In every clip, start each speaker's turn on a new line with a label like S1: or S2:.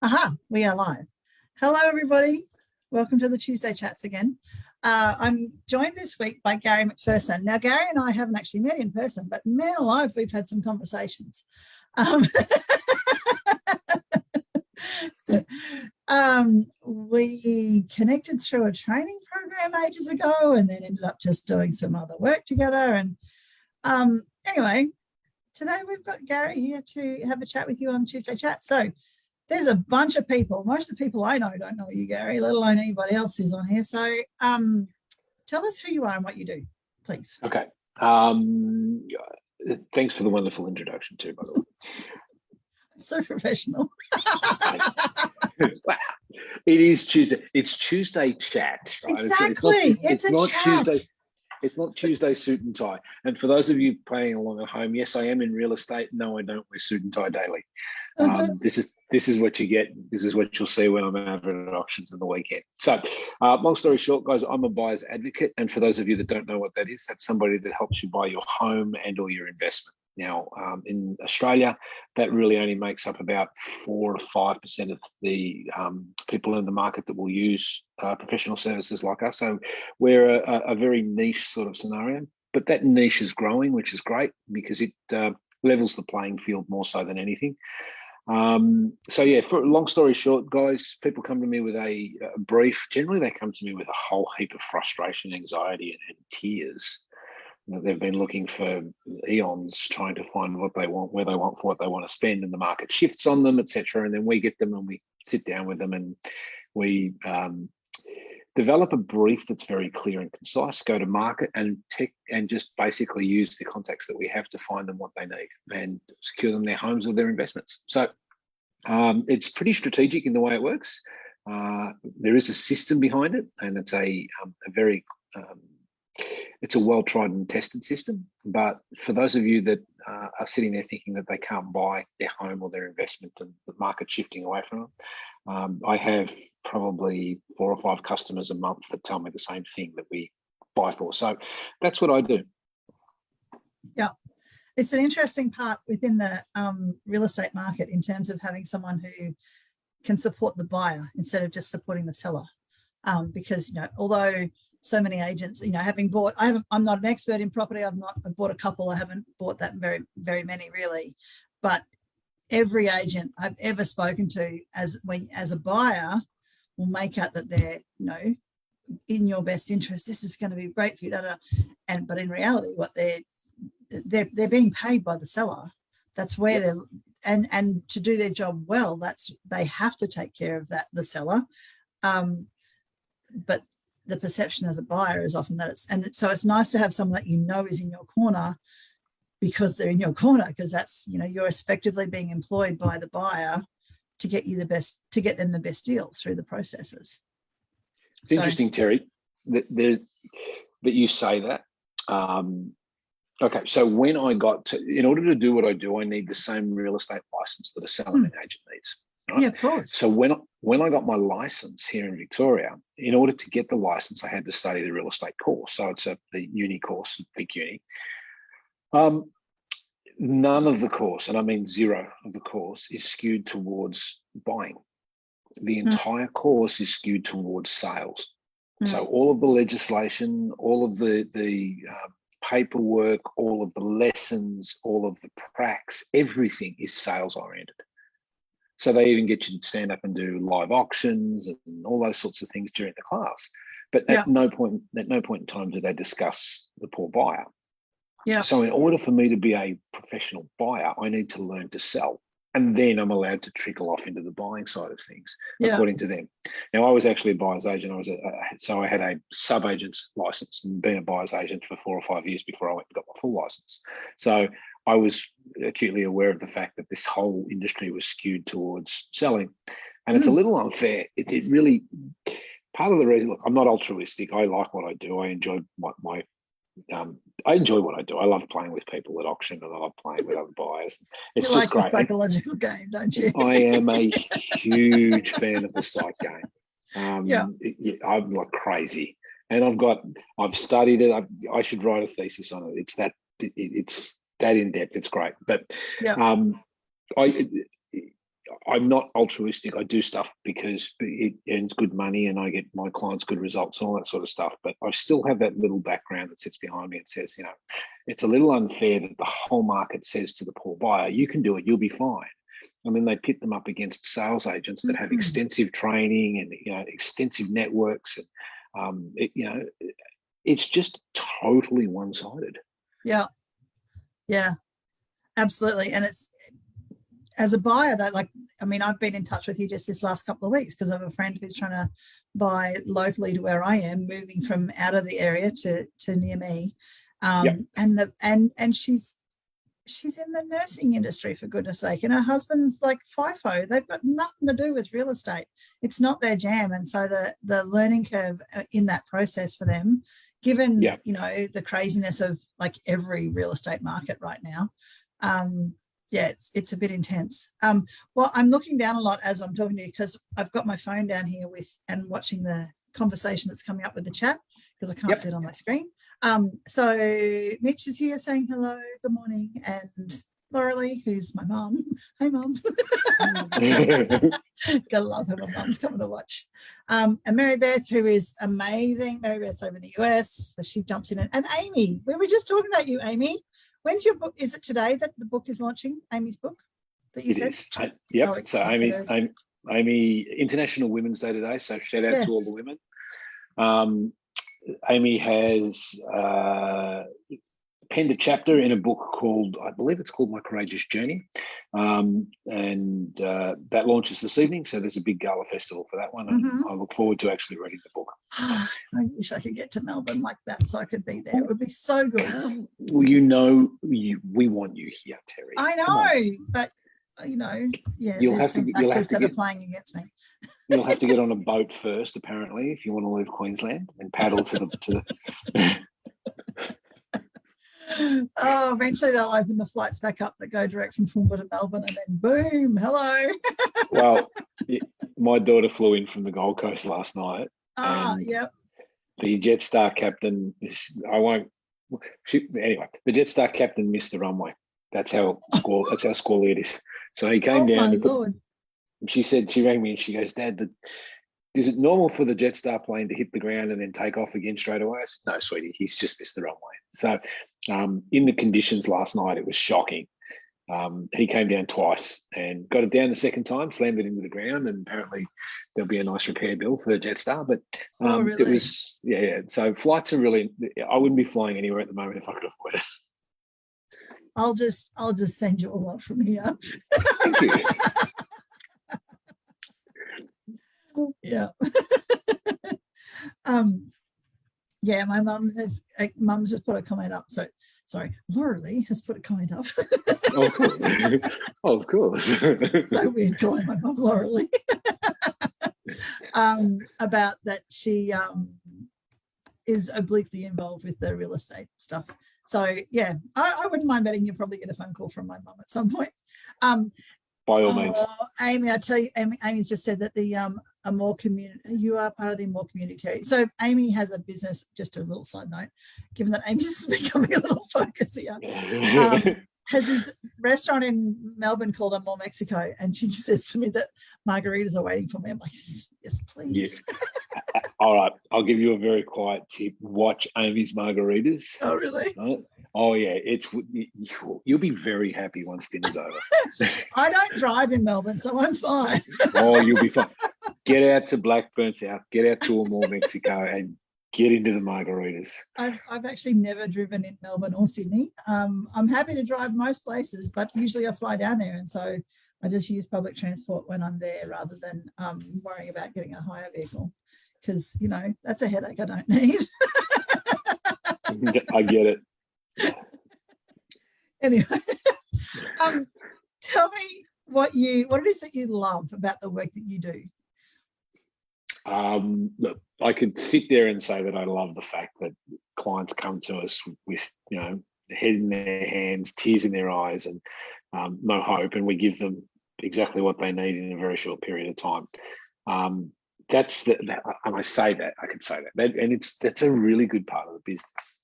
S1: Aha, we are live. Hello, everybody. Welcome to the Tuesday Chats again. I'm joined this week by Gary McPherson. Now, Gary and I haven't actually met in person, but man alive, we've had some conversations. We connected through a training program ages ago and then ended up just doing some other work together. And anyway, today we've got Gary here to have a chat with you on Tuesday Chat. So there's a bunch of people. Most of the people I know don't know you, Gary, let alone anybody else who's on here. So tell us who you are and what you do, please.
S2: Okay. Thanks for the wonderful introduction too, by the way.
S1: I'm so professional.
S2: Wow. It is Tuesday. It's Tuesday Chat. Right?
S1: Exactly. It's not chat.
S2: Tuesday. It's not Tuesday suit and tie. And for those of you playing along at home, yes, I am in real estate. No, I don't wear suit and tie daily. This is what you get. This is what you'll see when I'm out at auctions on the weekend. So long story short, guys, I'm a buyer's advocate. And for those of you that don't know what that is, that's somebody that helps you buy your home and or your investment. Now, in Australia, that really only makes up about 4 to 5% of the people in the market that will use professional services like us. So we're a very niche sort of scenario, but that niche is growing, which is great because it levels the playing field more so than anything. So yeah, for long story short, guys, people come to me with a brief. Generally, they come to me with a whole heap of frustration, anxiety, and tears. They've been looking for eons trying to find what they want, where they want, for what they want to spend, and the market shifts on them, etc. And then we get them and we sit down with them and we develop a brief that's very clear and concise, go to market and just basically use the contacts that we have to find them what they need and secure them their homes or their investments. So it's pretty strategic in the way it works. There is a system behind it, and it's a very it's a well-tried and tested system. But for those of you that are sitting there thinking that they can't buy their home or their investment and the market shifting away from them, I have probably 4 or 5 customers a month that tell me the same thing that we buy for. So that's what I do.
S1: Yeah, it's an interesting part within the real estate market in terms of having someone who can support the buyer instead of just supporting the seller. Because, although so many agents, having bought, I'm not an expert in property. I've bought a couple. I haven't bought that very many really, but every agent I've ever spoken to as a buyer will make out that they're, in your best interest. This is going to be great for you. But in reality, what they're being paid by the seller. That's where they're, and to do their job well, they have to take care of the seller. But the perception as a buyer is often that so it's nice to have someone that is in your corner because they're in your corner, because that's, you're effectively being employed by the buyer to get them the best deal through the processes.
S2: It's interesting, Terry, that you say that. Okay, so when I in order to do what I do, I need the same real estate license that a selling agent needs. Right?
S1: Yeah, of course.
S2: So when I got my license here in Victoria, in order to get the license, I had to study the real estate course. So it's the uni course, big uni. None of the course, and I mean zero of the course, is skewed towards buying. The entire course is skewed towards sales. So all of the legislation, all of the paperwork, all of the lessons, all of the pracs, everything is sales oriented. So they even get you to stand up and do live auctions and all those sorts of things during the class. But at no point in time do they discuss the poor buyer. Yeah. So in order for me to be a professional buyer, I need to learn to sell. And then I'm allowed to trickle off into the buying side of things, according to them. Now, I was actually a buyer's agent. So I had a sub-agent's license and been a buyer's agent for 4 or 5 years before I went and got my full license. So I was acutely aware of the fact that this whole industry was skewed towards selling. And it's a little unfair. It really, part of the reason, look, I'm not altruistic. I like what I do. I enjoy I enjoy what I do. I love playing with people at auction and I love playing with other buyers. It's
S1: you
S2: just
S1: like
S2: great.
S1: The psychological game, don't you?
S2: I am a huge fan of the psych game. I'm like crazy. And I've studied it. I should write a thesis on it. It's that in depth. It's great. But I'm not altruistic. I do stuff because it earns good money and I get my clients good results and all that sort of stuff. But I still have that little background that sits behind me and says, it's a little unfair that the whole market says to the poor buyer, you can do it, you'll be fine. And then they pit them up against sales agents that have extensive training and extensive networks, and it's just totally one-sided.
S1: Yeah, absolutely. And it's, as a buyer, that I've been in touch with you just this last couple of weeks because I have a friend who's trying to buy locally to where I am, moving from out of the area to near me, and she's in the nursing industry, for goodness sake, and her husband's like FIFO. They've got nothing to do with real estate. It's not their jam, and so the learning curve in that process for them, given the craziness of like every real estate market right now. It's a bit intense. Well, I'm looking down a lot as I'm talking to you because I've got my phone down here and watching the conversation that's coming up with the chat because I can't see it on my screen. So Mitch is here saying hello, good morning, and Laurelie, who's my mum. Hi, mum. Gotta love her. My mum's coming to watch. And Mary Beth, who is amazing. Mary Beth's over in the US, so she jumps in. And Amy, we were just talking about you, Amy. When's your book? Is it today that the book is launching? Amy's book that you said?
S2: Is. Yep. So Amy, International Women's Day today. So shout out to all the women. Amy has penned a chapter in a book called, I believe it's called My Courageous Journey. And that launches this evening. So there's a big gala festival for that one. And I look forward to actually reading the book.
S1: I wish I could get to Melbourne like that so I could be there. It would be so good.
S2: Well, we want you here, Terry.
S1: I know, but you'll have to that are playing against me.
S2: You'll have to get on a boat first, apparently, if you want to leave Queensland and paddle to the
S1: Oh, eventually they'll open the flights back up that go direct from Toowoomba to Melbourne, and then boom, hello.
S2: Well, my daughter flew in from the Gold Coast last night.
S1: Yep.
S2: The Jetstar captain, the Jetstar captain missed the runway. That's how squally it is. So he came down.
S1: My Lord.
S2: She rang me and she goes, Dad, is it normal for the Jetstar plane to hit the ground and then take off again straight away? I said, no, sweetie, he's just missed the runway. So in the conditions last night, it was shocking. He came down twice and got it down the second time, slammed it into the ground, and apparently there'll be a nice repair bill for Jetstar. But
S1: really?
S2: It was, So flights are really, I wouldn't be flying anywhere at the moment if I could avoid it.
S1: I'll just send you a lot from here.
S2: Thank you.
S1: Yeah. My mum's just put a comment up. So sorry, Laurelie has put a comment up.
S2: Oh, of course. Of course.
S1: So weird calling my mum Laurelie. About that she is obliquely involved with the real estate stuff. So yeah, I wouldn't mind betting you'll probably get a phone call from my mum at some point.
S2: By all means.
S1: Amy, I tell you, Amy's just said that you are part of the More Community. So Amy has a business, just a little side note, given that Amy's becoming a little focus here, has this restaurant in Melbourne called More Mexico. And she says to me that margaritas are waiting for me. I'm like, yes, please.
S2: Yeah. All right. I'll give you a very quiet tip. Watch Amy's margaritas.
S1: Oh, really?
S2: Oh, yeah. You'll be very happy once dinner's over.
S1: I don't drive in Melbourne, so I'm fine.
S2: Oh, you'll be fine. Get out to Blackburn South, get out to More Mexico and get into the margaritas.
S1: I've actually never driven in Melbourne or Sydney. I'm happy to drive most places, but usually I fly down there. And so I just use public transport when I'm there rather than worrying about getting a hire vehicle because, that's a headache I don't need.
S2: I get it.
S1: Anyway, tell me what it is that you love about the work that you do.
S2: Look, I could sit there and say that I love the fact that clients come to us with, head in their hands, tears in their eyes, and no hope, and we give them exactly what they need in a very short period of time. And I say that, I could say that, and that's a really good part of the business.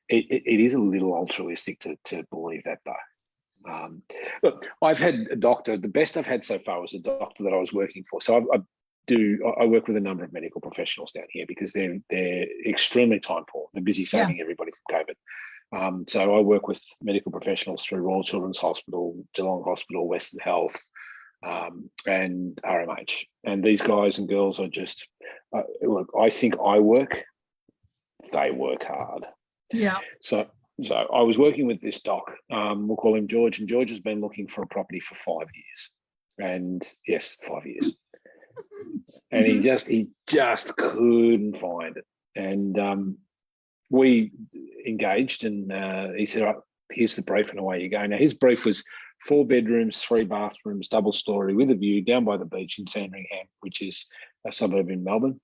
S2: It is a little altruistic to believe that, though. Look, I've had a doctor. The best I've had so far was a doctor that I was working for. So I work with a number of medical professionals down here because they're extremely time poor. They're busy saving everybody from COVID. So I work with medical professionals through Royal Children's Hospital, Geelong Hospital, Western Health, and RMH. And these guys and girls are just look. I think I work. They work hard.
S1: Yeah.
S2: So I was working with this doc. We'll call him George, and George has been looking for a property for 5 years. And yes, 5 years. And he just couldn't find it. And we engaged, and he said, "All right, here's the brief, and away you go." Now his brief was 4 bedrooms, 3 bathrooms, double story with a view down by the beach in Sandringham, which is a suburb in Melbourne.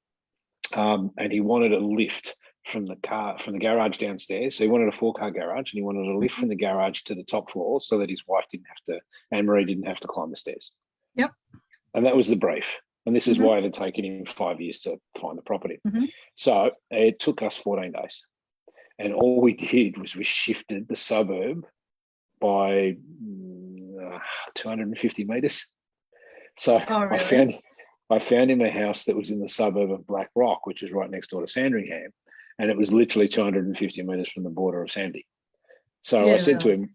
S2: And he wanted a lift from the garage downstairs. So he wanted a 4-car garage, and he wanted a lift from the garage to the top floor so that his wife Anne-Marie didn't have to climb the stairs.
S1: Yep.
S2: And that was the brief. And this is why it had taken him 5 years to find the property. So it took us 14 days. And all we did was we shifted the suburb by 250 metres. So really? I found him a house that was in the suburb of Black Rock, which is right next door to Sandringham. And it was literally 250 metres from the border of Sandy. So I said to him,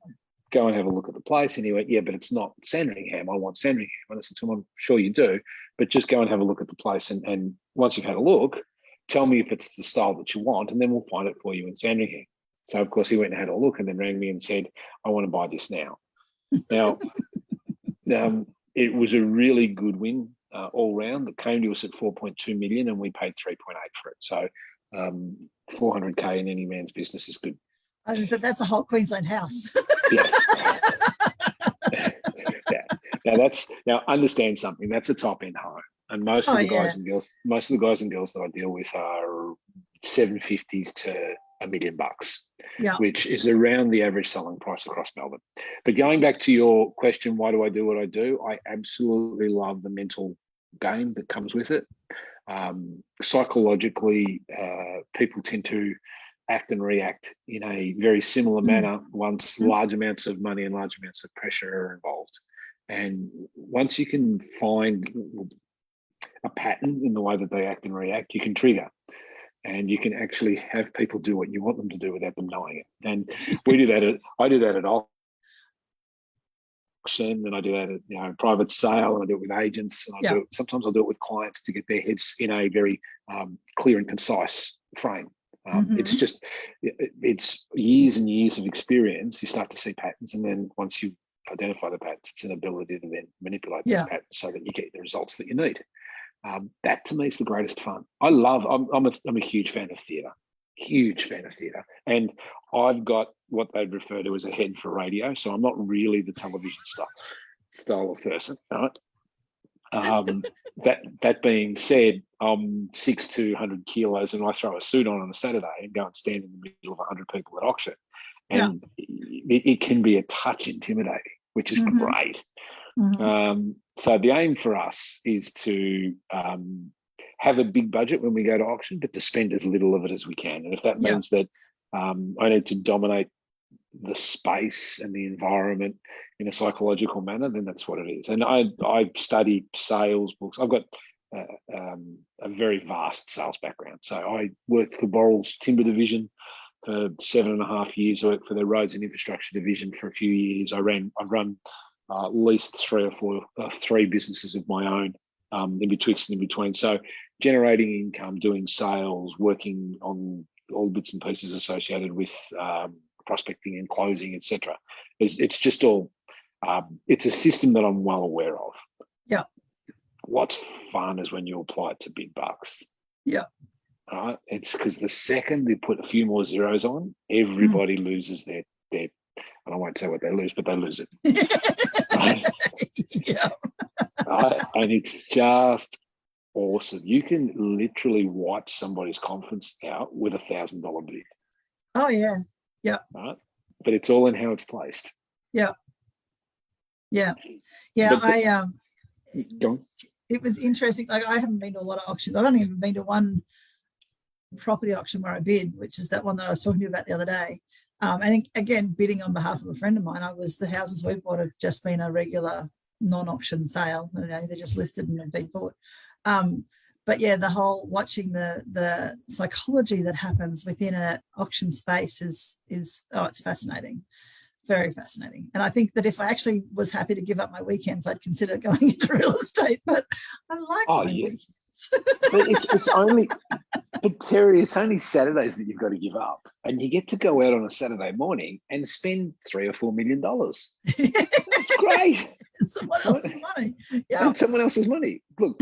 S2: "Go and have a look at the place." And he went, "Yeah, but it's not Sandringham. I want Sandringham." And I said to him, "I'm sure you do, but just go and have a look at the place. And once you've had a look, tell me if it's the style that you want, and then we'll find it for you in Sandringham." So, of course, he went and had a look and then rang me and said, "I want to buy this now." Now, it was a really good win all round. It came to us at 4.2 million and we paid 3.8 for it. So 400K in any man's business is good.
S1: As I said, that's a whole Queensland house.
S2: Yes. Now understand something. That's a top end home, and most of the guys and girls that I deal with are 750s to $1 million, which is around the average selling price across Melbourne. But going back to your question, why do I do what I do? I absolutely love the mental game that comes with it. Psychologically, people tend to act and react in a very similar manner once large amounts of money and large amounts of pressure are involved. And once you can find a pattern in the way that they act and react, you can trigger. And you can actually have people do what you want them to do without them knowing it. And I do that at auction, and I do that at private sale, and I do it with agents, and sometimes I'll do it with clients to get their heads in a very clear and concise frame. It's years and years of experience. You start to see patterns, and then once you identify the patterns, it's an ability to then manipulate those patterns so that you get the results that you need. That to me is the greatest fun. I'm a huge fan of theatre, and I've got what they'd refer to as a head for radio. So I'm not really the television style of person. Right? That being said, I'm 6'2", 100 kilos, and I throw a suit on a Saturday and go and stand in the middle of 100 people at auction, and it can be a touch intimidating, which is great. So the aim for us is to have a big budget when we go to auction, but to spend as little of it as we can. And if that means that I need to dominate the space and the environment in a psychological manner, then that's what it is. And I study sales books. I've got a very vast sales background. So I worked for Borrell's Timber Division for 7.5 years. I worked for the Roads and Infrastructure Division for a few years. I've run at least 3 businesses of my own in betwixt and in between. So generating income, doing sales, working on all bits and pieces associated with prospecting and closing, etc. It's just all, it's a system that I'm well aware of.
S1: Yeah. What's
S2: fun is when you apply it to big bucks.
S1: Yeah.
S2: All right. It's because the second they put a few more zeros on, everybody loses their and I won't say what they lose, but they lose it. Right?
S3: Yeah.
S2: Right? And it's just awesome. You can literally wipe somebody's confidence out with $1,000 bid.
S1: Oh yeah. Yeah.
S2: Right? But it's all in how it's placed.
S1: Yeah. Yeah. Yeah.
S2: Go on.
S1: It was interesting. Like, I haven't been to a lot of auctions. I've only even been to one property auction where I bid, which is that one that I was talking to you about the other day. And again, bidding on behalf of a friend of mine, the houses we bought have just been a regular non-auction sale. You know, they're just listed and have been bought. But yeah, the whole watching the psychology that happens within an auction space is it's fascinating, very fascinating. And I think that if I actually was happy to give up my weekends, I'd consider going into real estate. But I like my weekends.
S2: But it's only, but Terry, it's only Saturdays that you've got to give up, and you get to go out on a Saturday morning and spend $3 or $4 million. That's great.
S1: Someone else's money. Yeah.
S2: And someone else's money. Look,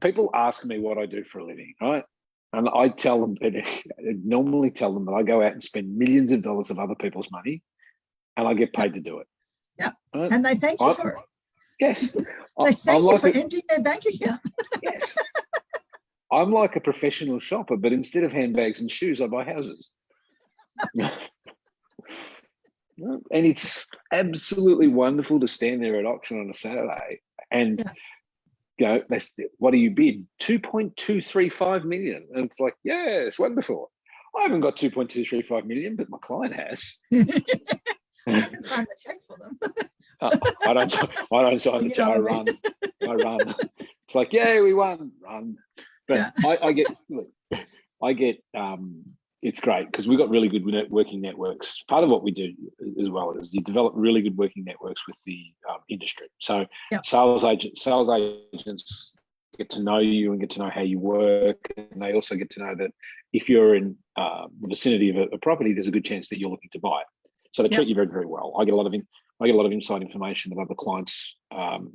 S2: people ask me what I do for a living, right? And I tell them, normally tell them that I go out and spend millions of dollars of other people's money, and I get paid to do it.
S1: Yeah.
S2: Right?
S1: And they thank you for it.
S2: Yes.
S1: They thank you for emptying their bank account.
S2: Yes. I'm like a professional shopper, but instead of handbags and shoes, I buy houses. And it's absolutely wonderful to stand there at auction on a Saturday and go, what do you bid? 2.235 million. And it's like, yeah, it's wonderful. I haven't got 2.235 million, but my client has.
S1: I can sign the check for them.
S2: I don't sign the check. I run. It's like, yeah, we won. Run. But I get it's great because we've got really good working networks. Part of what we do as well is you develop really good working networks with the industry. So sales agents get to know you and get to know how you work, and they also get to know that if you're in the vicinity of a property, there's a good chance that you're looking to buy it. So they treat you very, very well. I get a lot of inside information that other clients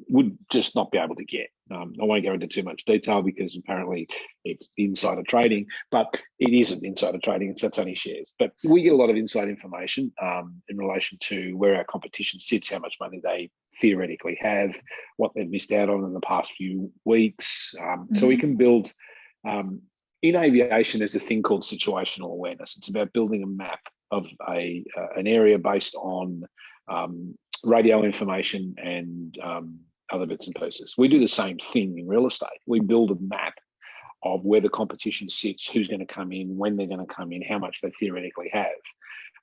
S2: would just not be able to get. I won't go into too much detail because apparently it's insider trading, but it isn't insider trading. That's only shares. But we get a lot of inside information in relation to where our competition sits, how much money they theoretically have, what they've missed out on in the past few weeks. So we can build. In aviation, there's a thing called situational awareness. It's about building a map of an area based on radio information and other bits and pieces. We do the same thing in real estate. We build a map of where the competition sits, who's going to come in, when they're going to come in, how much they theoretically have,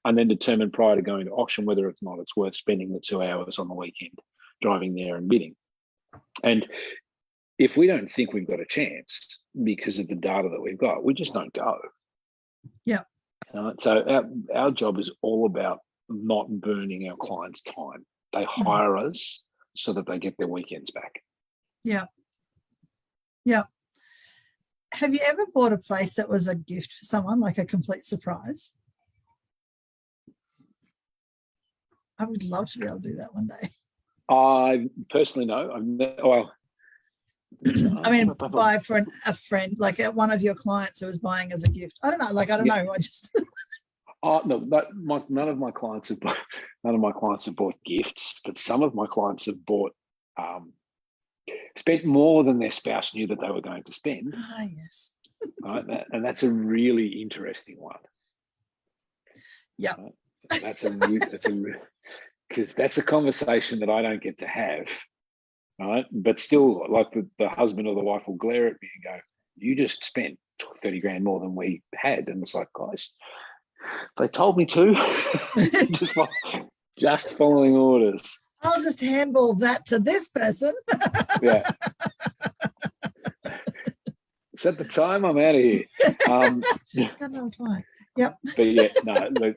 S2: and then determine prior to going to auction whether it's worth spending the 2 hours on the weekend driving there and bidding. And if we don't think we've got a chance because of the data that we've got, we just don't go.
S1: Yeah.
S2: So our job is all about not burning our clients' time. They hire us so that they get their weekends back.
S1: Yeah. Yeah. Have you ever bought a place that was a gift for someone, like a complete surprise? I would love to be able to do that one day.
S2: I personally know.
S1: I mean, buy for a friend, like one of your clients who was buying as a gift. I don't know. I just.
S2: No, none of my clients have bought gifts, but some of my clients have bought, spent more than their spouse knew that they were going to spend.
S1: Ah, yes.
S2: Right, and that's a really interesting one.
S1: Yeah,
S2: right? Because that's a conversation that I don't get to have. Right, but still, like the husband or the wife will glare at me and go, "You just spent 30 grand more than we had," and it's like, guys. They told me to. just following orders.
S1: I'll just handball that to this person.
S2: Yeah. Set the time. I'm out of here.
S1: God knows why. Yep.
S2: But yeah, no. Look,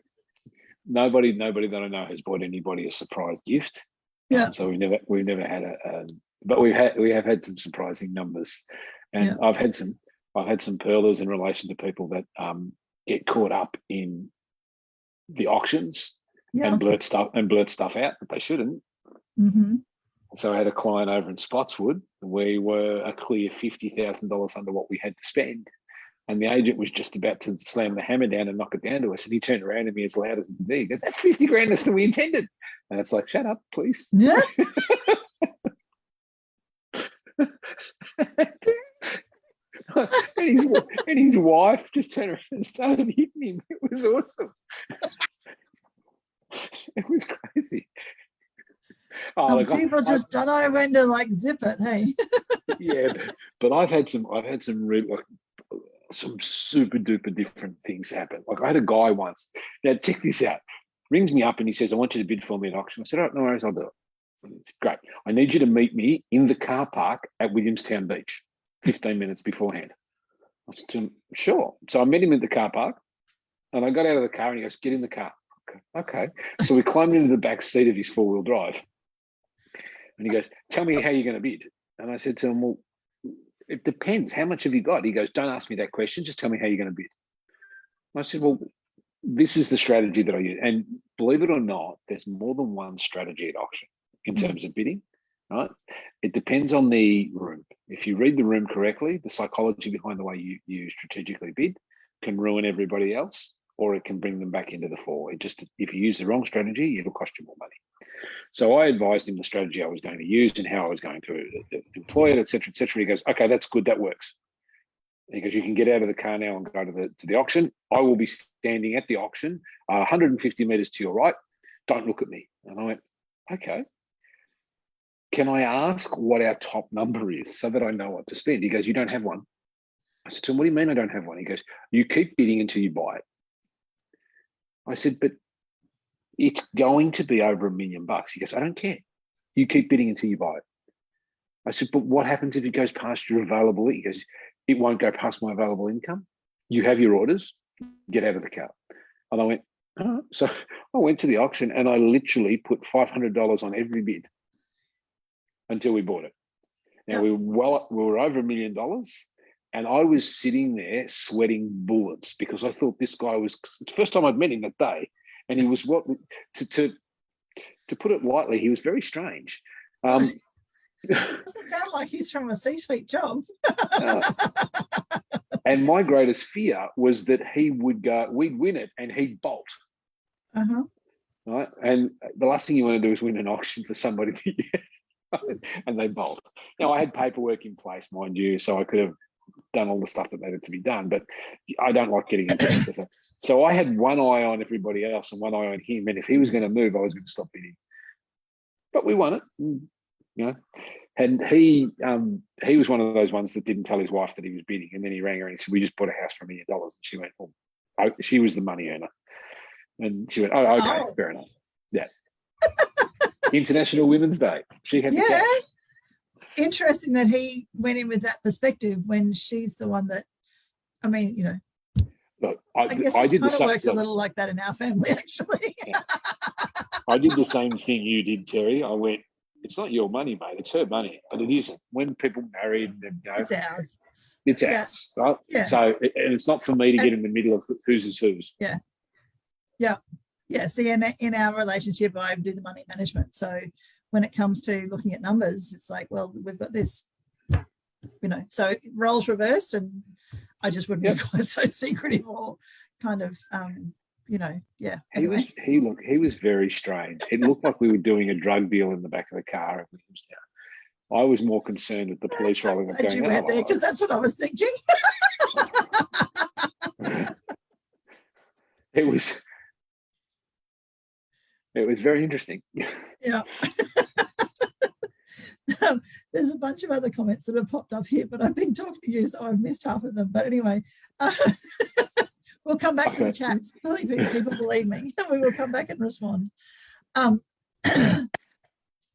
S2: nobody that I know has bought anybody a surprise gift.
S1: Yeah.
S2: So we've never had but we have had some surprising numbers, and I've had some pearlers in relation to people that get caught up in the auctions and blurt stuff out that they shouldn't.
S1: Mm-hmm.
S2: So I had a client over in Spotswood. We were a clear $50,000 under what we had to spend, and the agent was just about to slam the hammer down and knock it down to us. And he turned around to me as loud as he did. He goes, "That's 50 grand less than we intended." And it's like, shut up, please.
S1: Yeah.
S2: and his wife just turned around and started hitting him. It was awesome. It was crazy.
S1: Some people just don't know when to zip it. Hey.
S2: Yeah, but I've had some some super duper different things happen. Like I had a guy once. Now check this out. Rings me up and he says, "I want you to bid for me at auction." I said, "All right, no worries, I'll do it." It's great. "I need you to meet me in the car park at Williamstown Beach, 15 minutes beforehand." I said to him, "Sure." So I met him at the car park, and I got out of the car and he goes, "Get in the car." Okay. So we climbed into the back seat of his 4-wheel drive, and he goes, "Tell me how you're going to bid." And I said to him, "Well, it depends. How much have you got?" He goes, "Don't ask me that question. Just tell me how you're going to bid." I said, "Well, this is the strategy that I use." And believe it or not, there's more than one strategy at auction in terms of bidding, right? It depends on the room. If you read the room correctly, the psychology behind the way you strategically bid can ruin everybody else, or it can bring them back into the fore. It just, if you use the wrong strategy, it'll cost you more money. So I advised him the strategy I was going to use and how I was going to employ it, et cetera, et cetera. He goes, "Okay, that's good. That works." He goes, "You can get out of the car now and go to the auction. I will be standing at the auction, 150 meters to your right. Don't look at me." And I went, "Okay. Can I ask what our top number is so that I know what to spend?" He goes, "You don't have one." I said to him, "What do you mean I don't have one?" He goes, "You keep bidding until you buy it." I said, "But it's going to be over $1 million." He goes, "I don't care. You keep bidding until you buy it." I said, "But what happens if it goes past your available?" He goes, "It won't go past my available income. You have your orders, get out of the car." And I went, "Oh." So I went to the auction and I literally put $500 on every bid until we bought it. Now we were over $1 million, and I was sitting there sweating bullets because I thought this guy was, the first time I'd met him that day, and he was to put it lightly, he was very strange.
S1: Doesn't sound like he's from a C-suite job.
S2: And my greatest fear was that he would go, we'd win it and he'd bolt. Right. And the last thing you want to do is win an auction for somebody and they bolt. Now, I had paperwork in place, mind you, so I could have done all the stuff that needed to be done, but I don't like getting into it. So I had one eye on everybody else and one eye on him. And if he was going to move, I was going to stop bidding. But we won it, you know. And he was one of those ones that didn't tell his wife that he was bidding. And then he rang her and he said, "We just bought a house for $1 million." And she went, "Oh," she was the money earner. And she went, "Oh, okay, fair enough." Yeah. International Women's Day. She had the cash.
S1: Interesting that he went in with that perspective when she's the one that, I mean, you know,
S2: Look,
S1: I guess it kind of works a little like that in our family, actually.
S2: Yeah. I did the same thing you did, Terry. I went, "It's not your money, mate. It's her money." But it isn't. When people married,
S1: it's ours.
S2: It's ours, right?
S1: Yeah.
S2: So, and it's not for me to get in the middle of whose is whose.
S1: Yeah. Yeah. Yeah. See, in our relationship, I do the money management. So when it comes to looking at numbers, it's like, well, we've got this, you know, so roles reversed, and I just wouldn't be quite so secretive or kind of, you know, yeah. Anyway.
S2: He was very strange. It looked like we were doing a drug deal in the back of the car at Williamstown. I was more concerned with the police rolling up.
S1: You went there because that's what I was thinking.
S2: It was very interesting.
S1: Yeah. There's a bunch of other comments that have popped up here, but I've been talking to you, so I've missed half of them. But anyway, we'll come back to the chats. People believe me. We will come back and respond.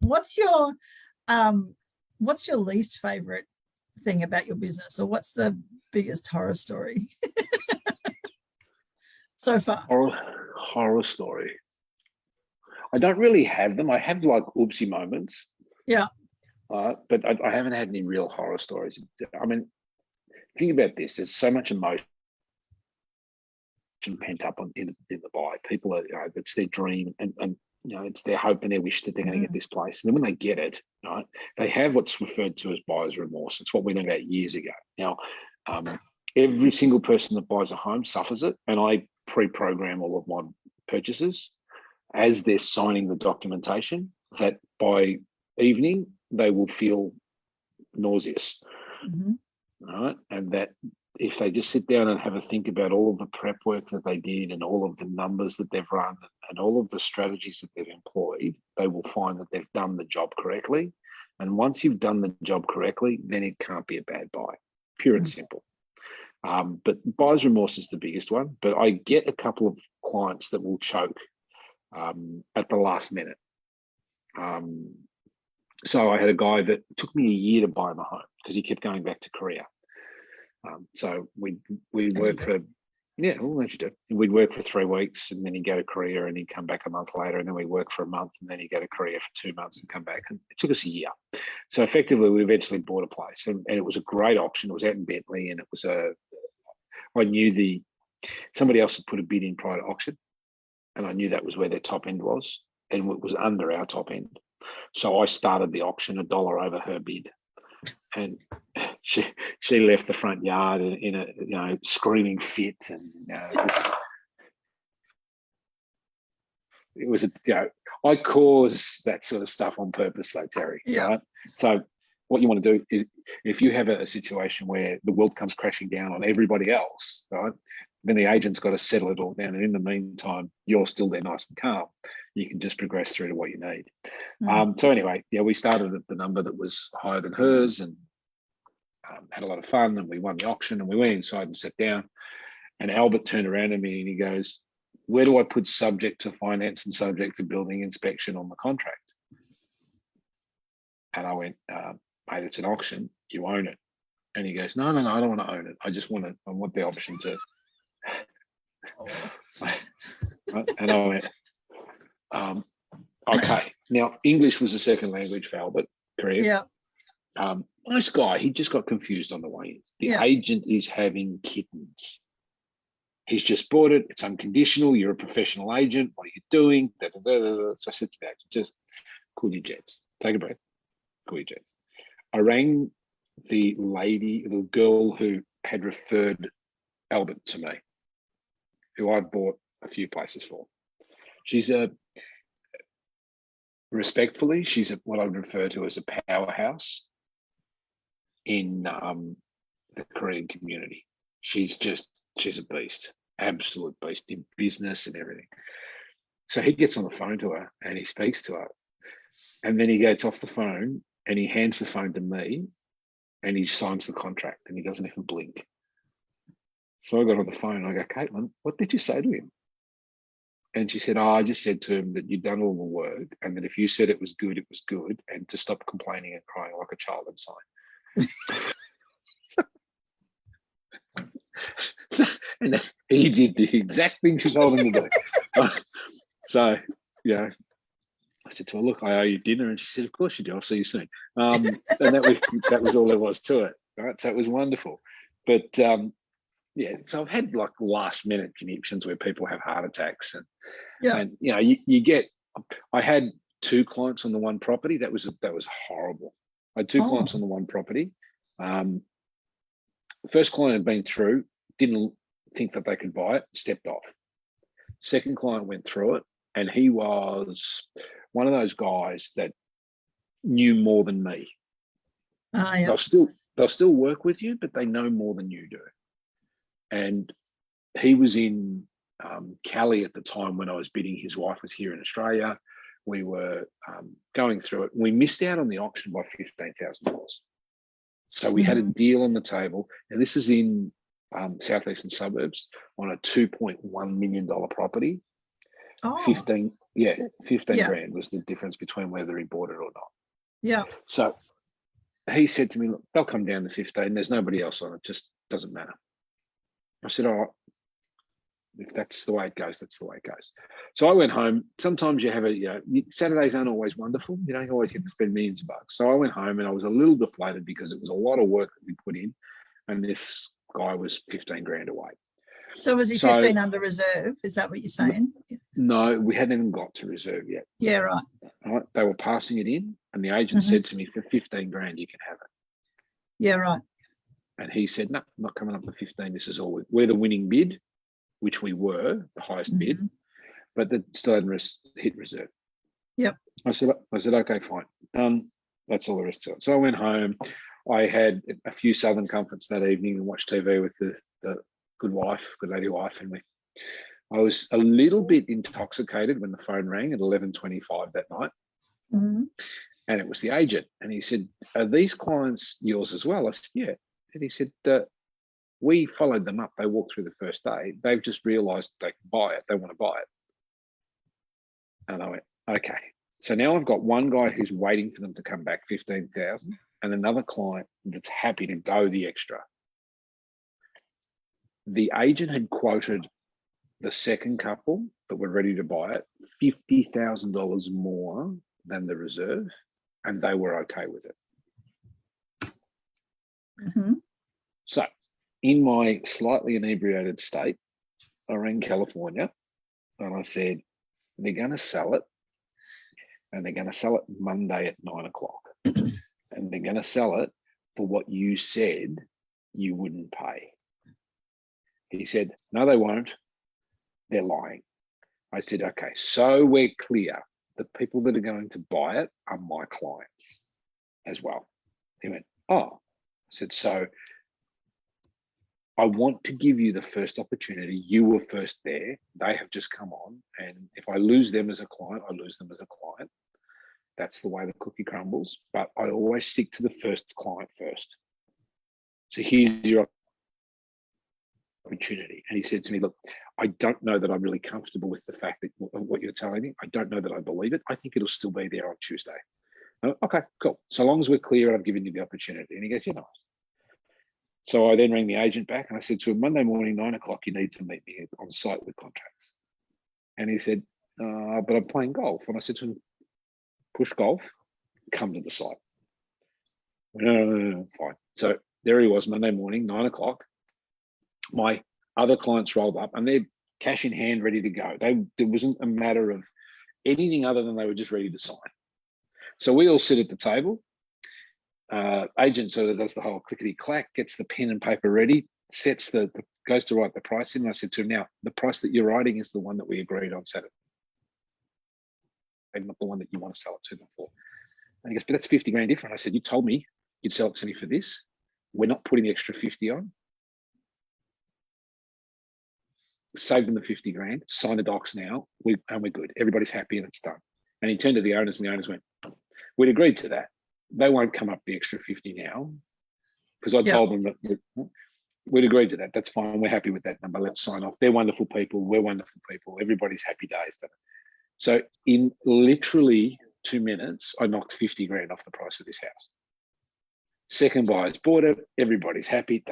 S1: What's your least favorite thing about your business, or what's the biggest horror story so far?
S2: Horror story. I don't really have them. I have like oopsie moments.
S1: Yeah.
S2: But I haven't had any real horror stories. I mean, think about this. There's so much emotion pent up in the buy. People are, you know, it's their dream and you know, it's their hope and their wish that they're going to get this place. And then when they get it, right, they have what's referred to as buyer's remorse. It's what we learned about years ago. Now, every single person that buys a home suffers it, and I pre-program all of my purchases as they're signing the documentation that by evening they will feel nauseous, right? And that if they just sit down and have a think about all of the prep work that they did and all of the numbers that they've run and all of the strategies that they've employed, they will find that they've done the job correctly. And once you've done the job correctly, then it can't be a bad buy, pure and simple. But buyer's remorse is the biggest one. But I get a couple of clients that will choke at the last minute. So I had a guy that took me a year to buy my home because he kept going back to Korea. So we worked for, well, as you do. We'd work for 3 weeks and then he'd go to Korea and he'd come back a month later, and then we'd work for a month and then he'd go to Korea for 2 months and come back. And it took us a year. So effectively, we eventually bought a place, and it was a great auction. It was out in Bentley, and it was I knew somebody else had put a bid in prior to auction, and I knew that was where their top end was, and it was under our top end. So I started the auction $1 over her bid, and she left the front yard in a screaming fit, and it was I cause that sort of stuff on purpose, though, Terry.
S1: Yeah.
S2: Right? So what you want to do is, if you have a situation where the world comes crashing down on everybody else, right, then the agent's got to settle it all down, and in the meantime, you're still there nice and calm. You can just progress through to what you need. So anyway, we started at the number that was higher than hers, and had a lot of fun, and we won the auction, and we went inside and sat down, and Albert turned around to me and he goes, "Where do I put subject to finance and subject to building inspection on the contract?" And I went, "Mate, it's an auction. You own it." And he goes, No, I don't want to own it. I want the option to. And I went, okay. Now, English was a second language for Albert, correct?
S1: Yeah.
S2: Nice guy. He just got confused on the way in. The agent is having kittens. He's just bought it. It's unconditional. You're a professional agent. What are you doing? Da, da, da, da, da. So I said to the agent, just cool your jets. Take a breath. Cool your jets. I rang the girl who had referred Albert to me, who I bought a few places for. She's respectfully, she's what I would refer to as a powerhouse in the Korean community. She's a beast, absolute beast in business and everything. So he gets on the phone to her and he speaks to her, and then he gets off the phone and he hands the phone to me and he signs the contract and he doesn't even blink. So I got on the phone and I go, "Caitlin, what did you say to him?" And she said, I just said to him that you'd done all the work and that if you said it was good, and to stop complaining and crying like a child inside." And he did the exact thing she told him to do. So, I said to her, "Look, I owe you dinner." And she said, "Of course you do. I'll see you soon." And that was all there was to it. Right. So it was wonderful. But so I've had like last minute connections where people have heart attacks, and you get. I had 2 clients on the one property. That was horrible. I had 2 clients on the one property. The first client had been through, didn't think that they could buy it, stepped off. Second client went through it, and he was one of those guys that knew more than me. They'll still work with you, but they know more than you do. And he was in Cali at the time when I was bidding. His wife was here in Australia. We were going through it. We missed out on the auction by $15,000. So we had a deal on the table, and this is in southeastern suburbs on a $2.1 million property. 15 grand was the difference between whether he bought it or not. Yeah. So he said to me, "Look, they'll come down to 15. There's nobody else on it. Just doesn't matter." I said, "All right, if that's the way it goes, that's the way it goes." So I went home. Sometimes you have Saturdays aren't always wonderful. You don't always get to spend millions of bucks. So I went home and I was a little deflated because it was a lot of work that we put in, and this guy was 15 grand away.
S1: So was he 15 under reserve? Is that what you're saying?
S2: No, we hadn't even got to reserve yet.
S1: Yeah, right.
S2: Right. They were passing it in, and the agent said to me, "For 15 grand, you can have it."
S1: Yeah, right.
S2: And he said, "No, I'm not coming up to 15. This is all. We're the winning bid," which we were, the highest bid, but that still hadn't hit reserve. Yep. I said, "Okay, fine. That's all there is to it." So I went home. I had a few Southern Comforts that evening and watched TV with the good lady wife, and I was a little bit intoxicated when the phone rang at 11:25 that night. And it was the agent, and he said, "Are these clients yours as well?" I said, "Yeah." And he said, We followed them up. They walked through the first day. They've just realised they can buy it. They want to buy it. And I went, okay. So now I've got one guy who's waiting for them to come back 15,000 and another client that's happy to go the extra. The agent had quoted the second couple that were ready to buy it $50,000 more than the reserve, and they were okay with it.
S1: Mm-hmm.
S2: So in my slightly inebriated state, I rang California and I said, they're going to sell it, and they're going to sell it Monday at 9 o'clock. And they're going to sell it for what you said you wouldn't pay. He said, no, they won't. They're lying. I said, okay, so we're clear. The people that are going to buy it are my clients as well. He went, oh. I said, so I want to give you the first opportunity. You were first there. They have just come on. And if I lose them as a client, I lose them as a client. That's the way the cookie crumbles. But I always stick to the first client first. So here's your opportunity. And he said to me, look, I don't know that I'm really comfortable with the fact that what you're telling me. I don't know that I believe it. I think it'll still be there on Tuesday. Okay, cool. So long as we're clear, I've given you the opportunity. And he goes, yeah, nice. So I then rang the agent back and I said to him, Monday morning, 9 o'clock, you need to meet me on site with contracts. And he said, but I'm playing golf. And I said to him, push golf, come to the site. No, fine. So there he was, Monday morning, 9 o'clock. My other clients rolled up and they're cash in hand, ready to go. There wasn't a matter of anything other than they were just ready to sign. So we all sit at the table. Agent sort of does the whole clickety clack, gets the pen and paper ready, goes to write the price in. And I said to him, now the price that you're writing is the one that we agreed on Saturday, not the one that you want to sell it to them for. And he goes, but that's 50 grand different. I said, you told me you'd sell it to me for this. We're not putting the extra 50 on. Save them the 50 grand, sign the docs now, and we're good. Everybody's happy and it's done. And he turned to the owners and the owners went, we'd agreed to that. They won't come up the extra 50 now because I told them that we'd agreed to that. That's fine. We're happy with that number. Let's sign off. They're wonderful people. We're wonderful people. Everybody's happy days. So in literally 2 minutes, I knocked 50 grand off the price of this house. Second buyers bought it. Everybody's happy.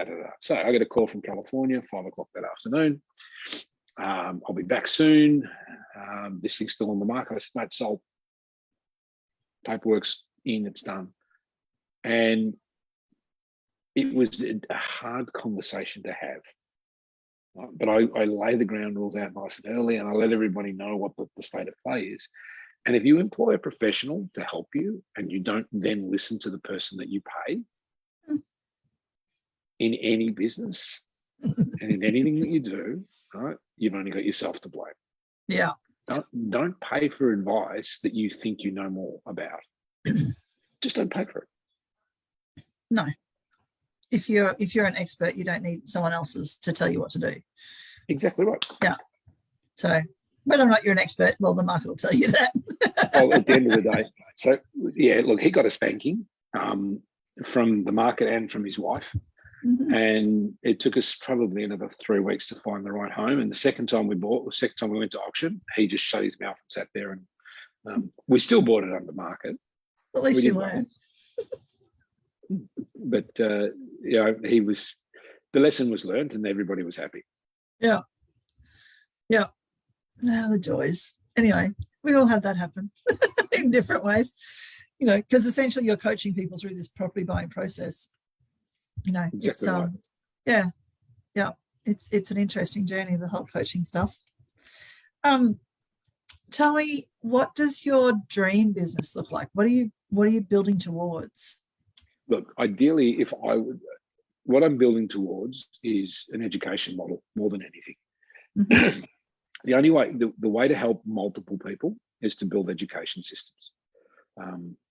S2: So I got a call from California, 5 o'clock that afternoon. I'll be back soon. This thing's still on the market. I said, mate, sold. Paperwork's in, it's done. And it was a hard conversation to have. Right? But I lay the ground rules out nice and early and I let everybody know what the state of play is. And if you employ a professional to help you and you don't then listen to the person that you pay in any business and in anything that you do, right, you've only got yourself to blame.
S1: Yeah.
S2: Don't pay for advice that you think you know more about. Just don't pay for it.
S1: No. If you're an expert, you don't need someone else's to tell you what to do.
S2: Exactly right.
S1: Yeah. So whether or not you're an expert, well, the market will tell you that.
S2: Well, at the end of the day. So yeah, look, he got a spanking from the market and from his wife. Mm-hmm. And it took us probably another 3 weeks to find the right home. And the second time we went to auction, he just shut his mouth and sat there. And we still bought it under market.
S1: At least you learned.
S2: But the lesson was learned and everybody was happy.
S1: Yeah. Yeah. The joys. Anyway, we all have that happen in different ways, because essentially you're coaching people through this property buying process.
S2: Exactly
S1: it's
S2: right.
S1: Yeah. It's an interesting journey, the whole coaching stuff. Tell me, what does your dream business look like? What are you building towards?
S2: Look, ideally, what I'm building towards is an education model more than anything. Mm-hmm. The only way, the way to help multiple people is to build education systems.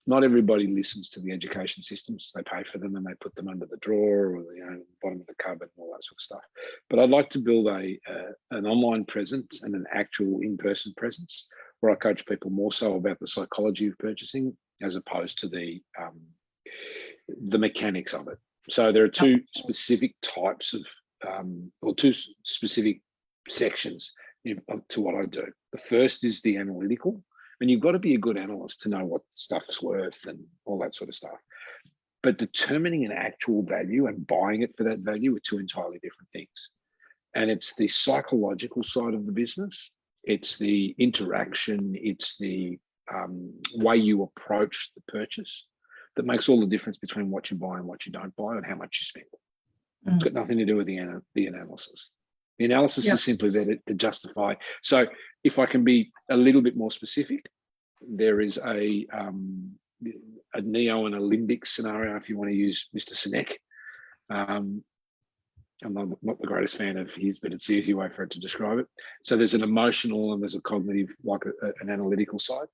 S2: Not everybody listens to the education systems. They pay for them and they put them under the drawer or the bottom of the cupboard and all that sort of stuff. But I'd like to build an online presence and an actual in-person presence where I coach people more so about the psychology of purchasing as opposed to the mechanics of it. So there are two specific types of or two specific sections to what I do. The first is the analytical, and you've got to be a good analyst to know what stuff's worth and all that sort of stuff. But determining an actual value and buying it for that value are two entirely different things. And it's the psychological side of the business. It's the interaction. It's the way you approach the purchase that makes all the difference between what you buy and what you don't buy and how much you spend. It's got nothing to do with the analysis. The analysis is simply there to justify. So if I can be a little bit more specific, there is a neo and a limbic scenario, if you want to use Mr. Sinek. I'm not the greatest fan of his, but it's the easy way for it to describe it. So there's an emotional and there's a cognitive, like an analytical side.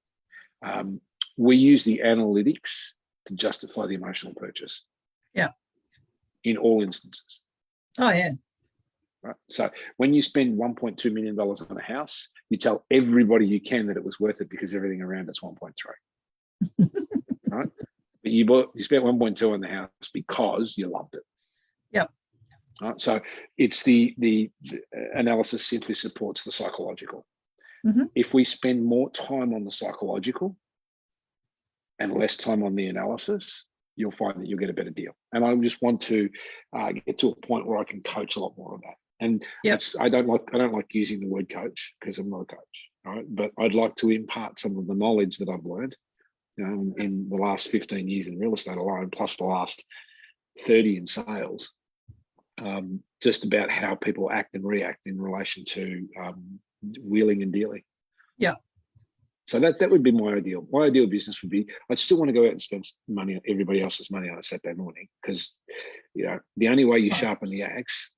S2: We use the analytics to justify the emotional purchase.
S1: Yeah.
S2: In all instances.
S1: Oh, yeah.
S2: Right. So when you spend $1.2 million on a house, you tell everybody you can that it was worth it because everything around it's 1.3. Right. But you spent 1.2 on the house because you loved it.
S1: Yep.
S2: Right. So it's the analysis simply supports the psychological. If we spend more time on the psychological and less time on the analysis, you'll find that you'll get a better deal. And I just want to get to a point where I can coach a lot more of that. And I don't like using the word coach because I'm not a coach, right? But I'd like to impart some of the knowledge that I've learned in the last 15 years in real estate alone, plus the last 30 in sales, just about how people act and react in relation to wheeling and dealing. Yeah. So that would be my ideal. My ideal business would be, I'd still want to go out and spend money on everybody else's money on a Saturday morning because, the only way you sharpen the axe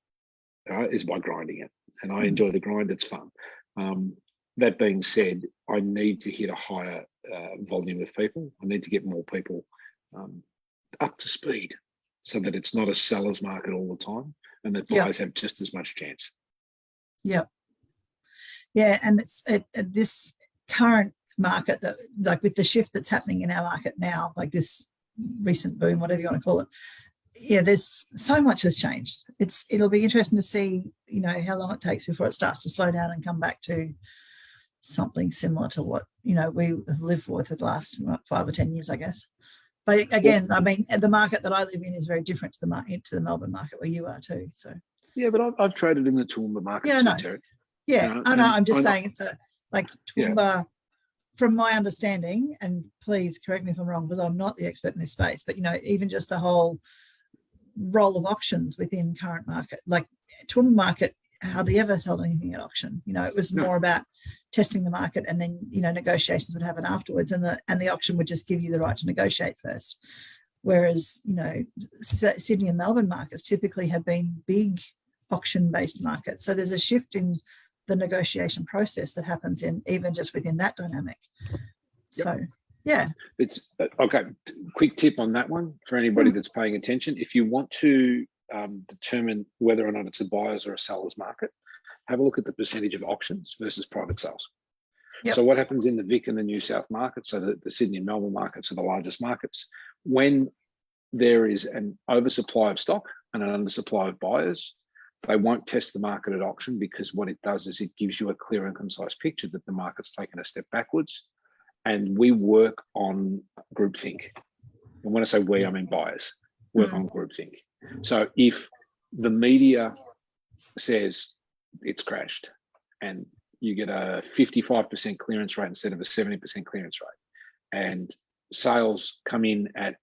S2: is by grinding it. And I enjoy the grind. It's fun. That being said, I need to hit a higher volume of people. I need to get more people up to speed so that it's not a seller's market all the time and that buyers have just as much chance. Yeah.
S1: Yeah. And it's this current market that, like with the shift that's happening in our market now, like this recent boom, whatever you want to call it, there's so much has changed. It'll be interesting to see, how long it takes before it starts to slow down and come back to something similar to what, we have lived for the last 5 or 10 years, I guess. But again, I mean, the market that I live in is very different to the Melbourne market where you are too. So
S2: yeah, but I've traded in the Toowoomba market.
S1: Yeah, I know. Yeah, I know. I'm just saying it's Toowoomba. From my understanding, and please correct me if I'm wrong, because I'm not the expert in this space, but even just the whole role of auctions within current market, like Toowoomba market hardly ever sold anything at auction. It was more about testing the market, and then negotiations would happen afterwards, and the auction would just give you the right to negotiate first. Whereas Sydney and Melbourne markets typically have been big auction-based markets. So there's a shift in the negotiation process that happens in even just within that dynamic. So yeah,
S2: it's okay. Quick tip on that one for anybody that's paying attention. If you want to determine whether or not it's a buyer's or a seller's market, have a look at the percentage of auctions versus private sales. So what happens in the Vic and the New South market, so the Sydney and Melbourne markets are the largest markets, when there is an oversupply of stock and an undersupply of buyers, they won't test the market at auction, because what it does is it gives you a clear and concise picture that the market's taken a step backwards. And we work on groupthink. And when I say we, I mean buyers work on groupthink. So if the media says it's crashed and you get a 55% clearance rate instead of a 70% clearance rate, and sales come in at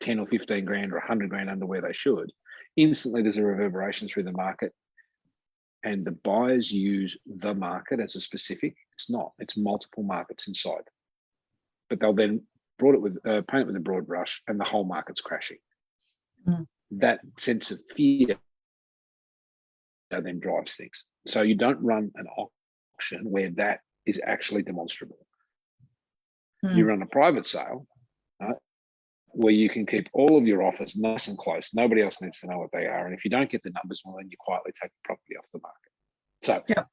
S2: 10 or 15 grand or 100 grand under where they should, instantly there's a reverberation through the market, and the buyers use the market as a specific. It's multiple markets inside, but they'll then paint it with a broad brush, and the whole market's crashing. That sense of fear then drives things. So you don't run an auction where that is actually demonstrable. You run a private sale, where you can keep all of your offers nice and close. Nobody else needs to know what they are. And if you don't get the numbers, well, then you quietly take the property off the market. So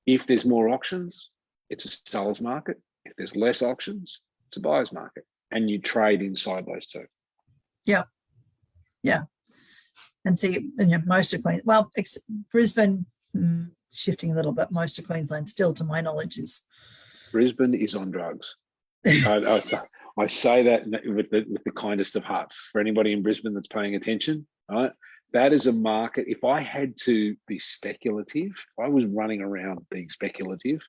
S2: if there's more auctions, it's a seller's market. If there's less auctions, it's a buyer's market. And you trade inside those two.
S1: Yeah. and see, most of Queensland, well, Brisbane, shifting a little bit, most of Queensland still, to my knowledge, is.
S2: Brisbane is on drugs. I say that with the kindest of hearts. For anybody in Brisbane that's paying attention, right? That is a market. If I had to be speculative, if I was running around being speculative,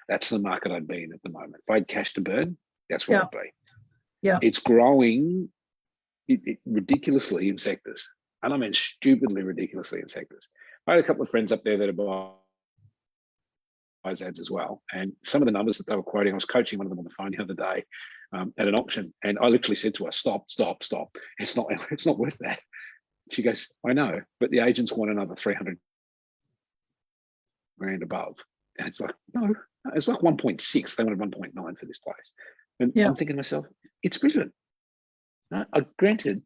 S2: that's the market I'd be in at the moment. If I had cash to burn, that's where I'd be.
S1: Yeah.
S2: It's growing ridiculously in sectors. And I mean stupidly ridiculously in sectors. I had a couple of friends up there that are buys ads as well. And some of the numbers that they were quoting, I was coaching one of them on the phone the other day at an auction. And I literally said to her, stop. It's not worth that. She goes, I know, but the agents want another 300 grand above. And it's like, no, it's like 1.6. They wanted 1.9 for this place. And I'm thinking to myself, it's Brisbane. Granted,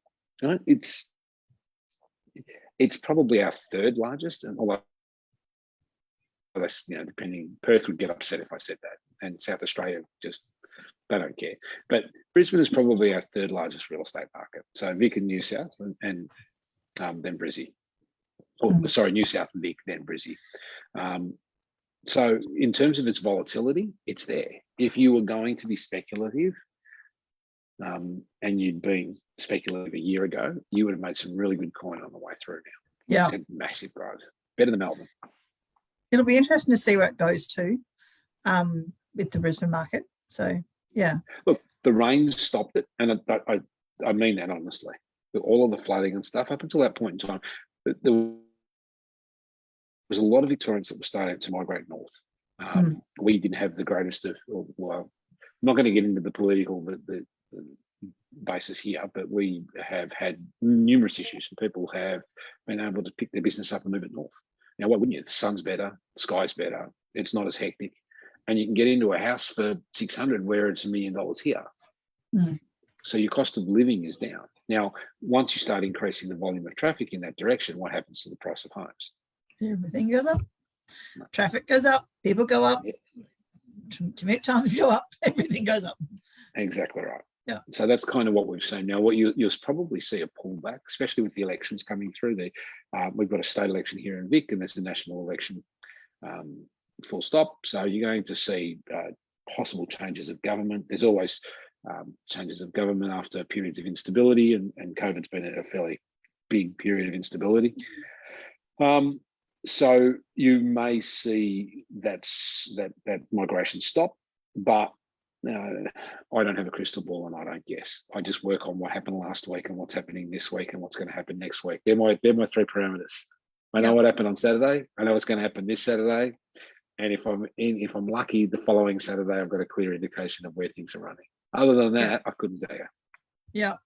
S2: it's probably our third largest, and although that's, depending, Perth would get upset if I said that, and South Australia just, they don't care. But Brisbane is probably our third largest real estate market. So Vic and New South, and then Brizzy. Sorry, New South and Vic, then Brizzy. So in terms of its volatility, it's there. If you were going to be speculative, and you'd been speculative a year ago, you would have made some really good coin on the way through now.
S1: Yeah.
S2: Massive growth. Better than Melbourne.
S1: It'll be interesting to see where it goes to with the Brisbane market. So, yeah. Look,
S2: the rain stopped it. And I mean that honestly. With all of the flooding and stuff, up until that point in time, there was a lot of Victorians that were starting to migrate north. We didn't have the greatest of, well, I'm not going to get into the political the basis here, but we have had numerous issues, and people have been able to pick their business up and move it north. Now, why wouldn't you? The sun's better, the sky's better, it's not as hectic, and you can get into a house for 600 where it's $1 million here. So your cost of living is down. Now, once you start increasing the volume of traffic in that direction, what happens to the price of homes?
S1: Everything goes up. Traffic goes up, people go up, commute times go up, everything goes up.
S2: Exactly right.
S1: Yeah.
S2: So that's kind of what we've seen. Now, what you'll probably see a pullback, especially with the elections coming through. We've got a state election here in Vic, and there's a national election, full stop. So you're going to see possible changes of government. There's always changes of government after periods of instability, and COVID's been a fairly big period of instability. So you may see that migration stop, but I don't have a crystal ball, and I don't guess. I just work on what happened last week and what's happening this week and what's going to happen next week. They're my three parameters. I know what happened on Saturday. I know what's going to happen this Saturday, and if I'm lucky, the following Saturday I've got a clear indication of where things are running. Other than that, I couldn't tell you.
S1: Yeah.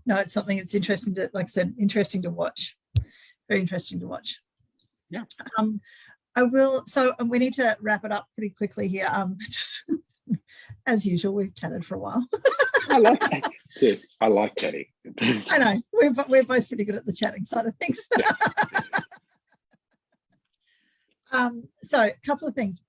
S1: No, it's something that's interesting to, like I said, interesting to watch. Very interesting to watch.
S2: Yeah.
S1: I will. So we need to wrap it up pretty quickly here. As usual, we've chatted for a while.
S2: I like that. Yes, I like chatting.
S1: I know we're both pretty good at the chatting side of things. Yeah. So a couple of things.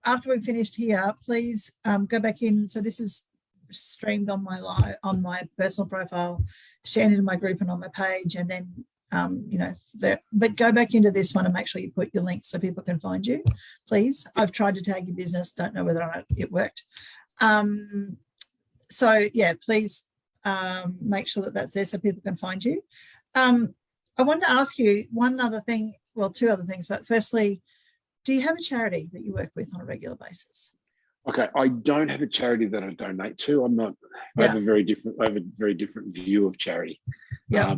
S1: After we've finished here, please go back in. So this is streamed on my personal profile, shared into my group and on my page, and then but go back into this one and make sure you put your links so people can find you, please. I've tried to tag your business, don't know whether or not it worked. So yeah, please make sure that that's there so people can find you. I wanted to ask you one other thing, well, two other things, but firstly, do you have a charity that you work with on a regular basis?
S2: Okay, I don't have a charity that I donate to. I have a very different view of charity.
S1: Yeah.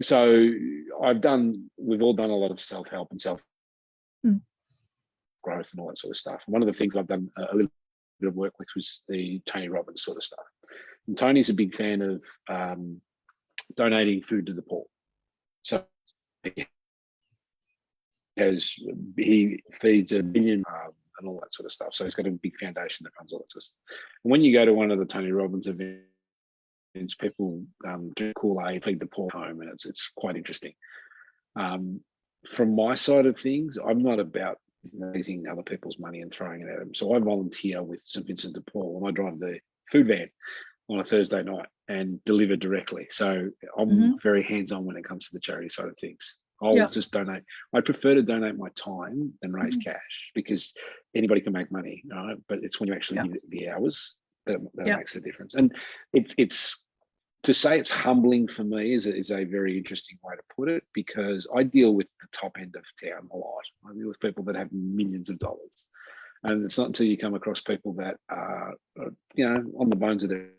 S2: So we've all done a lot of self-help and self-growth and all that sort of stuff. One of the things I've done a little bit of work with was the Tony Robbins sort of stuff. And Tony's a big fan of donating food to the poor. So he feeds 1 billion and all that sort of stuff. So he's got a big foundation that runs all that sort of stuff. And when you go to one of the Tony Robbins events, people drink Kool-Aid, feed the poor home, and it's quite interesting. From my side of things, I'm not about raising other people's money and throwing it at them. So I volunteer with St Vincent de Paul, and I drive the food van on a Thursday night. and deliver directly. So I'm very hands-on when it comes to the charity side of things. I'll just donate. I prefer to donate my time than raise cash, because anybody can make money, right? But it's when you actually give it the hours that makes the difference. And it's to say it's humbling for me is a very interesting way to put it, because I deal with the top end of town a lot. I deal with people that have millions of dollars. And it's not until you come across people that are, on the bones of their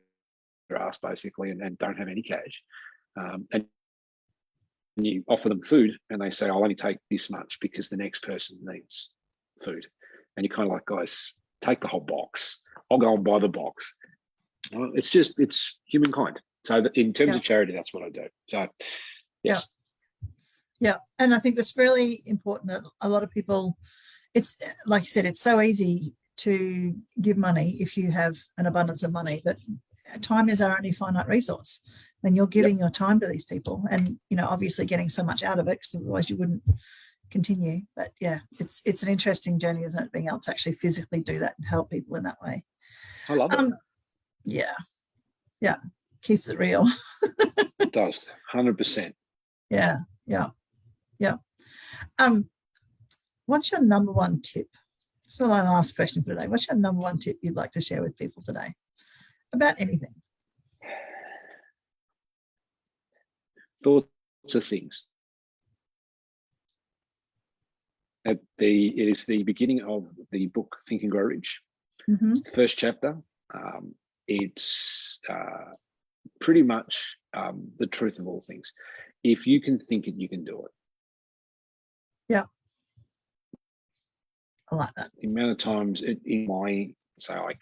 S2: ass, basically, and don't have any cash. And you offer them food and they say, I'll only take this much because the next person needs food. And you're kind of like, guys, take the whole box. I'll go and buy the box. It's humankind. So in terms of charity, that's what I do. So, yes.
S1: Yeah. And I think that's really important that a lot of people, it's like you said, it's so easy to give money if you have an abundance of money, but time is our only finite resource. And you're giving your time to these people and, obviously getting so much out of it, because otherwise you wouldn't continue. But yeah, it's an interesting journey, isn't it? Being able to actually physically do that and help people in that way.
S2: I love it.
S1: Yeah. Keeps it real.
S2: It does. 100%.
S1: Yeah. What's your number one tip? That's my last question for today. What's your number one tip you'd like to share with people today about anything?
S2: Thoughts of things. It is the beginning of the book Think and Grow Rich. It's the first chapter. It's pretty much the truth of all things. If you can think it, you can do it.
S1: Yeah. I like that.
S2: The amount of times in my say, I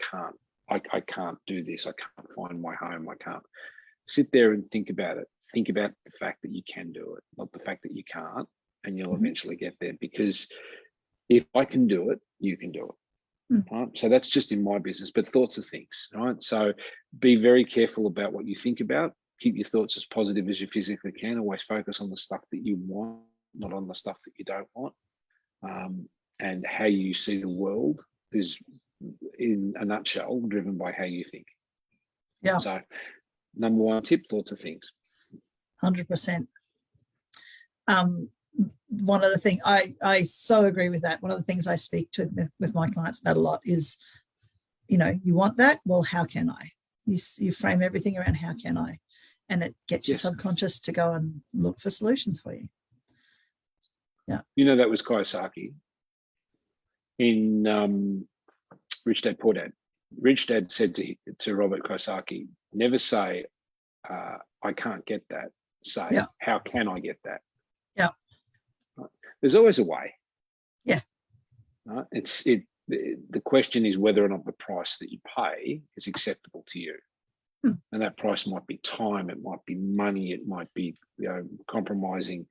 S2: can't do this. I can't find my home. I can't. Sit there and think about it. Think about the fact that you can do it, not the fact that you can't, and you'll eventually get there. Because if I can do it, you can do it. Right? So that's just in my business, but thoughts are things, right? So be very careful about what you think about. Keep your thoughts as positive as you physically can. Always focus on the stuff that you want, not on the stuff that you don't want. And how you see the world is, in a nutshell, driven by how you think. Yeah. So number one tip, thoughts are things.
S1: 100%. One of the things I so agree with that. One of the things I speak to with my clients about a lot is, you want that? Well, how can I? You frame everything around how can I? And it gets your subconscious to go and look for solutions for you. Yeah.
S2: That was Kiyosaki in Rich Dad Poor Dad. Rich Dad said to Robert Kiyosaki, never say, I can't get that. Say, how can I get that?
S1: Yeah.
S2: Right? There's always a way.
S1: Yeah.
S2: Right? The question is whether or not the price that you pay is acceptable to you. And that price might be time, it might be money, it might be compromising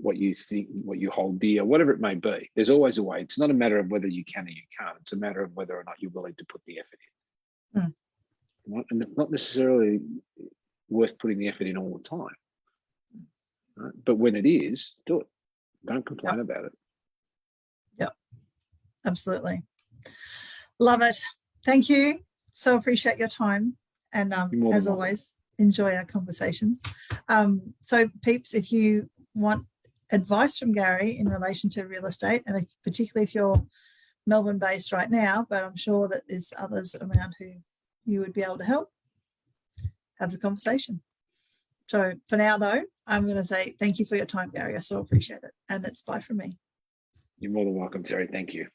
S2: what you think, what you hold dear, whatever it may be. There's always a way. It's not a matter of whether you can or you can't. It's a matter of whether or not you're willing to put the effort in. Right? And it's not necessarily worth putting the effort in all the time. Right? But when it is, do it. Don't complain about it.
S1: Yep, absolutely. Love it. Thank you. So appreciate your time. And as always, enjoy our conversations. So peeps, if you want advice from Garry in relation to real estate, and particularly if you're Melbourne based right now, but I'm sure that there's others around who you would be able to help, have the conversation. So for now, though, I'm going to say thank you for your time, Garry. I so appreciate it. And it's bye from me.
S2: You're more than welcome, Terry. Thank you.